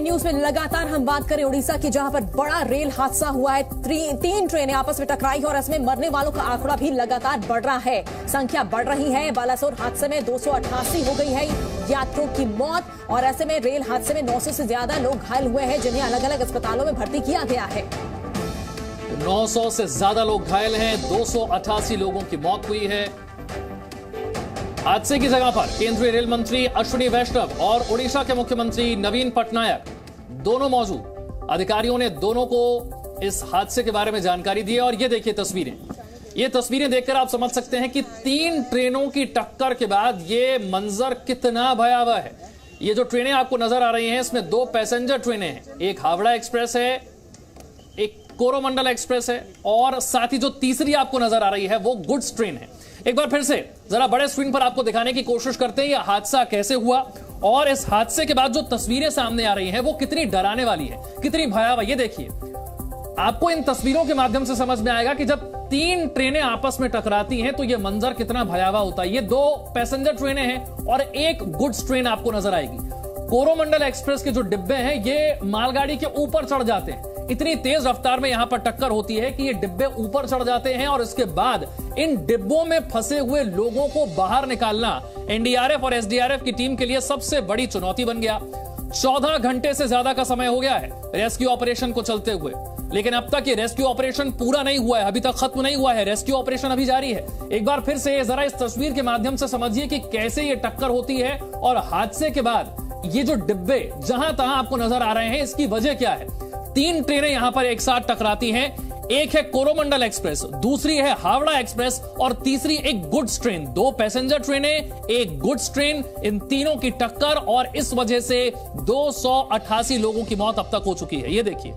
News में लगातार हम बात करें उड़ीसा की, जहां पर बड़ा रेल हादसा हुआ है। तीन ट्रेनें आपस में टकराई और इसमें मरने वालों का आंकड़ा भी लगातार बढ़ रहा है, संख्या बढ़ रही है। बालासोर हादसे में 288 हो गई है यात्रियों की मौत, और ऐसे में रेल हादसे में 900 से ज्यादा लोग घायल हुए हैं, जिन्हें अलग अलग अस्पतालों में भर्ती किया गया है। 900 से ज्यादा लोग घायल हैं, 288 लोगों की मौत हुई है। हादसे की जगह पर केंद्रीय रेल मंत्री अश्विनी वैष्णव और उड़ीसा के मुख्यमंत्री नवीन पटनायक दोनों मौजूद। अधिकारियों ने दोनों को इस हादसे के बारे में जानकारी दी है। और ये देखिए तस्वीरें, ये तस्वीरें देखकर आप समझ सकते हैं कि 3 ट्रेनों की टक्कर के बाद ये मंजर कितना भयावह है। ये जो ट्रेनें आपको नजर आ रही हैं, इसमें 2 पैसेंजर ट्रेनें हैं, एक हावड़ा एक्सप्रेस है, एक कोरोमंडल एक्सप्रेस है, और साथ ही जो तीसरी आपको नजर आ रही है वो गुड्स ट्रेन है। एक बार फिर से जरा बड़े स्क्रीन पर आपको दिखाने की कोशिश करते हैं यह हादसा कैसे हुआ, और इस हादसे के बाद जो तस्वीरें सामने आ रही हैं वो कितनी डराने वाली है, कितनी भयावह। ये देखिए, आपको इन तस्वीरों के माध्यम से समझ में आएगा कि जब 3 ट्रेनें आपस में टकराती हैं तो यह मंजर कितना भयावह होता है। ये 2 पैसेंजर ट्रेनें हैं और एक गुड्स ट्रेन आपको नजर आएगी। कोरोमंडल एक्सप्रेस के जो डिब्बे हैं ये मालगाड़ी के ऊपर चढ़ जाते हैं, इतनी तेज रफ्तार में यहां पर टक्कर होती है कि ये डिब्बे ऊपर चढ़ जाते हैं, और इसके बाद इन डिब्बों में फंसे हुए लोगों को बाहर निकालना एनडीआरएफ और एसडीआरएफ की टीम के लिए सबसे बड़ी चुनौती बन गया। 14 घंटे से ज्यादा का समय हो गया है रेस्क्यू ऑपरेशन को चलते हुए, लेकिन अब तक ये रेस्क्यू ऑपरेशन पूरा नहीं हुआ है, अभी तक खत्म नहीं हुआ है। रेस्क्यू ऑपरेशन अभी जारी है। एक बार फिर से जरा इस तस्वीर के माध्यम से समझिए कि कैसे ये टक्कर होती है, और हादसे के बाद ये जो डिब्बे जहां तहां आपको नजर आ रहे हैं, इसकी वजह क्या है। 3 ट्रेनें यहां पर एक साथ टकराती हैं, एक है कोरोमंडल एक्सप्रेस, दूसरी है हावड़ा एक्सप्रेस, और तीसरी एक गुड्स ट्रेन। 2 पैसेंजर ट्रेनें, एक गुड्स ट्रेन, इन तीनों की टक्कर, और इस वजह से 288 लोगों की मौत अब तक हो चुकी है। ये देखिए,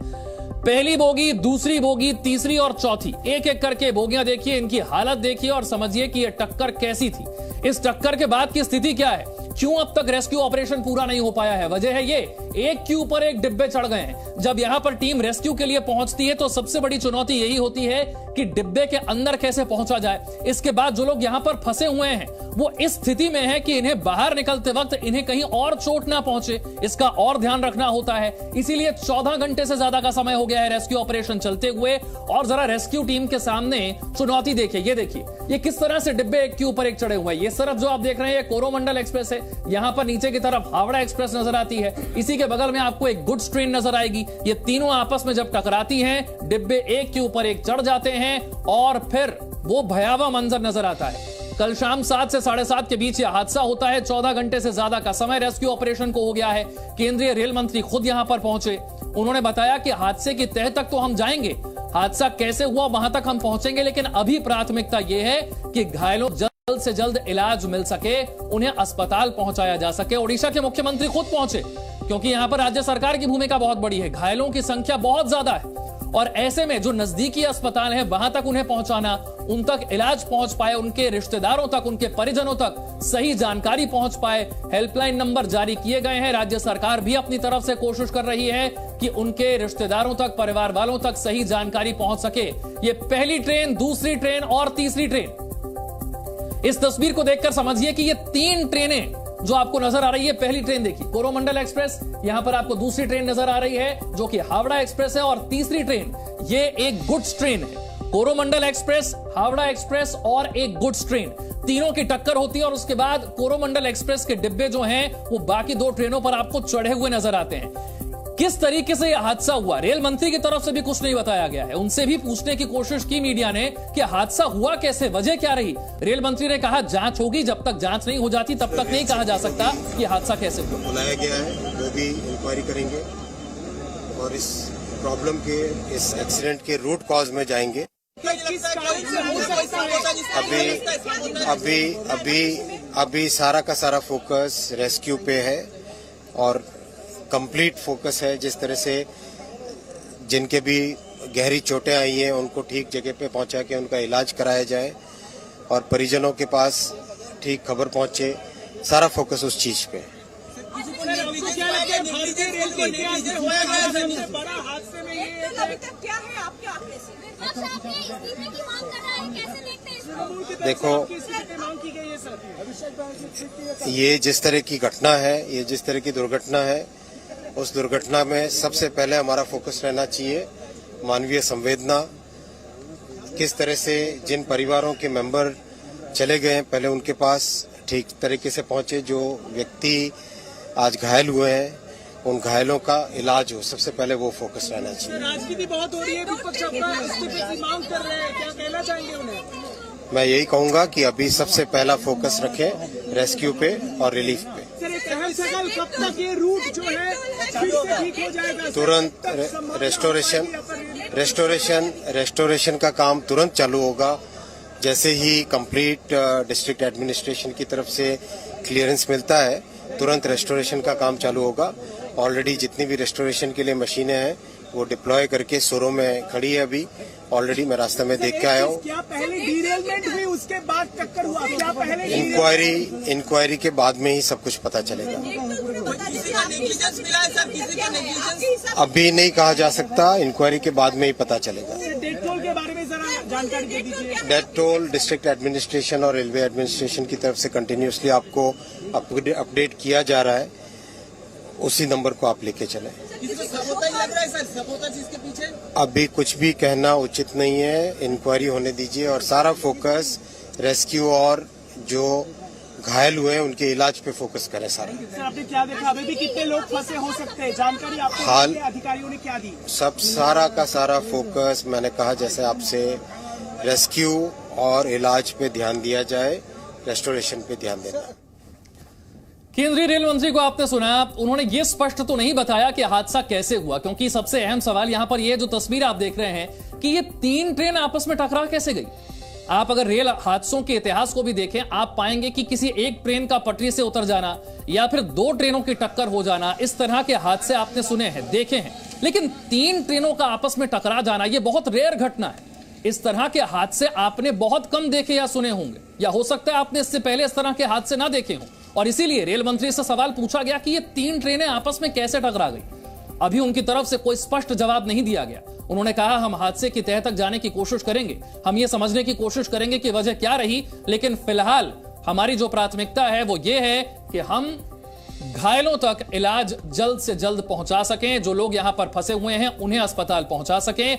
पहली बोगी, दूसरी बोगी, तीसरी और चौथी, एक एक करके बोगियां देखिए, इनकी हालत देखिए और समझिए कि यह टक्कर कैसी थी। इस टक्कर के बाद की स्थिति क्या है, क्यों अब तक रेस्क्यू ऑपरेशन पूरा नहीं हो पाया है। वजह है ये, एक के ऊपर एक डिब्बे चढ़ गए हैं। जब यहां पर टीम रेस्क्यू के लिए पहुंचती है तो सबसे बड़ी चुनौती यही होती है कि डिब्बे के अंदर कैसे पहुंचा जाए। इसके बाद जो लोग यहां पर फंसे हुए हैं वो इस स्थिति में है कि इन्हें बाहर निकलते वक्त इन्हें कहीं और चोट ना पहुंचे, इसका और ध्यान रखना होता है। इसीलिए 14 घंटे से ज्यादा का समय हो गया है रेस्क्यू ऑपरेशन चलते हुए। और जरा रेस्क्यू टीम के सामने चुनौती देखिए, ये देखिए, ये किस तरह से डिब्बे एक के ऊपर एक चढ़े हुए हैं। ये तरफ जो आप देख रहे हैं ये कोरोमंडल एक्सप्रेस है, यहां पर नीचे की तरफ हावड़ा एक्सप्रेस नजर आती है, इसी के बगल में आपको एक गुड्स ट्रेन नजर आएगी। ये तीनों आपस में जब टकराती हैं, डिब्बे एक के ऊपर एक चढ़ जाते हैं, और फिर वो भयावह मंजर नजर आता है। कल शाम 7 से 7:30 के बीच यह हादसा होता है। 14 घंटे से ज्यादा का समय रेस्क्यू ऑपरेशन को हो गया है। केंद्रीय रेल मंत्री खुद यहां पर पहुंचे, उन्होंने बताया कि हादसे की तह तक तो हम जाएंगे, हादसा कैसे हुआ वहां तक हम पहुंचेंगे, लेकिन अभी प्राथमिकता यह है कि घायलों जल्द से जल्द इलाज मिल सके, उन्हें अस्पताल पहुंचाया जा सके। ओडिशा के मुख्यमंत्री खुद पहुंचे, क्योंकि यहां पर राज्य सरकार की भूमिका बहुत बड़ी है, घायलों की संख्या बहुत ज्यादा है, और ऐसे में जो नजदीकी अस्पताल है वहां तक उन्हें पहुंचाना, उन तक इलाज पहुंच पाए, उनके रिश्तेदारों तक, उनके परिजनों तक सही जानकारी पहुंच पाए। हेल्पलाइन नंबर जारी किए गए हैं। राज्य सरकार भी अपनी तरफ से कोशिश कर रही है कि उनके रिश्तेदारों तक, परिवार वालों तक सही जानकारी पहुंच सके। ये पहली ट्रेन, दूसरी ट्रेन और तीसरी ट्रेन, इस तस्वीर को देखकर समझिए कि ये 3 ट्रेनें जो आपको नजर आ रही है, पहली ट्रेन देखिए कोरोमंडल एक्सप्रेस, यहां पर आपको दूसरी ट्रेन नजर आ रही है जो कि हावड़ा एक्सप्रेस है, और तीसरी ट्रेन ये एक गुड्स ट्रेन है। कोरोमंडल एक्सप्रेस, हावड़ा एक्सप्रेस और एक गुड्स ट्रेन, तीनों की टक्कर होती है, और उसके बाद कोरोमंडल एक्सप्रेस के डिब्बे जो हैं वो बाकी 2 ट्रेनों पर आपको चढ़े हुए नजर आते हैं। किस तरीके से यह हादसा हुआ, रेल मंत्री की तरफ से भी कुछ नहीं बताया गया है। उनसे भी पूछने की कोशिश की मीडिया ने कि हादसा हुआ कैसे, वजह क्या रही। रेल मंत्री ने कहा जांच होगी, जब तक जांच नहीं हो जाती तब तक नहीं कहा जा सकता कि हादसा कैसे हुआ। बुलाया गया है, वो भी इंक्वायरी करेंगे और इस प्रॉब्लम के, इस एक्सीडेंट के रूट कॉज में जाएंगे। अभी सारा का सारा फोकस रेस्क्यू पे है, और कंप्लीट फोकस है जिस तरह से जिनके भी गहरी चोटें आई हैं उनको ठीक जगह पे पहुंचा के उनका इलाज कराया जाए, और परिजनों के पास ठीक खबर पहुंचे। सारा फोकस उस चीज पे है। देखो, ये जिस तरह की घटना है, ये जिस तरह की दुर्घटना है, उस दुर्घटना में सबसे पहले हमारा फोकस रहना चाहिए मानवीय संवेदना। किस तरह से जिन परिवारों के मेंबर चले गए हैं, पहले उनके पास ठीक तरीके से पहुंचे। जो व्यक्ति आज घायल हुए हैं, उन घायलों का इलाज हो, सबसे पहले वो फोकस रहना चाहिए। राजनीति बहुत हो रही है, विपक्ष अपना इस्तीफे की मांग कर रहे हैं, क्या कहना चाहेंगे उन्हें? मैं यही कहूंगा कि अभी सबसे पहला फोकस रखें रेस्क्यू पे और रिलीफ पे। सर, एक अहम सवाल, कब तक ये रूट जो है फिर से ठीक हो जाएगा? तुरंत रेस्टोरेशन का काम तुरंत चालू होगा। जैसे ही कंप्लीट डिस्ट्रिक्ट एडमिनिस्ट्रेशन की तरफ से क्लियरेंस मिलता है, तुरंत रेस्टोरेशन का काम चालू होगा। ऑलरेडी जितनी भी रेस्टोरेशन के लिए मशीनें हैं वो डिप्लॉय करके सोरो में खड़ी है। अभी ऑलरेडी मैं रास्ते में देख के आया हूँ। क्या पहले डीरेलमेंट हुई, उसके बाद टक्कर हुआ? क्या पहले इंक्वायरी के बाद में ही सब कुछ पता चलेगा। अभी नहीं कहा जा सकता, इंक्वायरी के बाद में ही पता चलेगा। डेथ टोल के बारे में जरा जानकारी दे दीजिए। डेथ टोल डिस्ट्रिक्ट एडमिनिस्ट्रेशन और रेलवे एडमिनिस्ट्रेशन की तरफ से कंटिन्यूसली आपको अपडेट किया जा रहा है। उसी नंबर को आप लेके चलें। अभी कुछ भी कहना उचित नहीं है, इंक्वायरी होने दीजिए और सारा फोकस रेस्क्यू और जो घायल हुए हैं उनके इलाज पे फोकस करें सारा। सर, आपने क्या देखा, अभी भी कितने लोग फंसे हो सकते हैं? जानकारी आपको हाल अधिकारियों ने क्या दी? सब सारा का सारा फोकस मैंने कहा जैसे आपसे, रेस्क्यू और इलाज पे ध्यान दिया जाए, रेस्टोरेशन पे ध्यान देना। केंद्रीय रेल मंत्री को आपने सुना, उन्होंने ये स्पष्ट तो नहीं बताया कि हादसा कैसे हुआ, क्योंकि सबसे अहम सवाल यहां पर ये जो तस्वीर आप देख रहे हैं कि ये 3 ट्रेन आपस में टकरा कैसे गई। आप अगर रेल हादसों के इतिहास को भी देखें, आप पाएंगे कि किसी एक ट्रेन का पटरी से उतर जाना या फिर 2 ट्रेनों की टक्कर हो जाना, इस तरह के हादसे आपने सुने हैं, देखे हैं, लेकिन 3 ट्रेनों का आपस में टकरा जाना यह बहुत रेयर घटना है। इस तरह के हादसे आपने बहुत कम देखे या सुने होंगे, या हो सकता है आपने इससे पहले इस तरह के हादसे ना देखे हों, और इसीलिए रेल मंत्री से सवाल पूछा गया कि ये 3 ट्रेनें आपस में कैसे टकरा गई। अभी उनकी तरफ से कोई स्पष्ट जवाब नहीं दिया गया। उन्होंने कहा, हम हादसे की तह तक जाने की कोशिश करेंगे, हम ये समझने की कोशिश करेंगे कि वजह क्या रही, लेकिन फिलहाल हमारी जो प्राथमिकता है वो ये है कि हम घायलों तक इलाज जल्द से जल्द पहुंचा सकें, जो लोग यहां पर फंसे हुए हैं उन्हें अस्पताल पहुंचा सकें,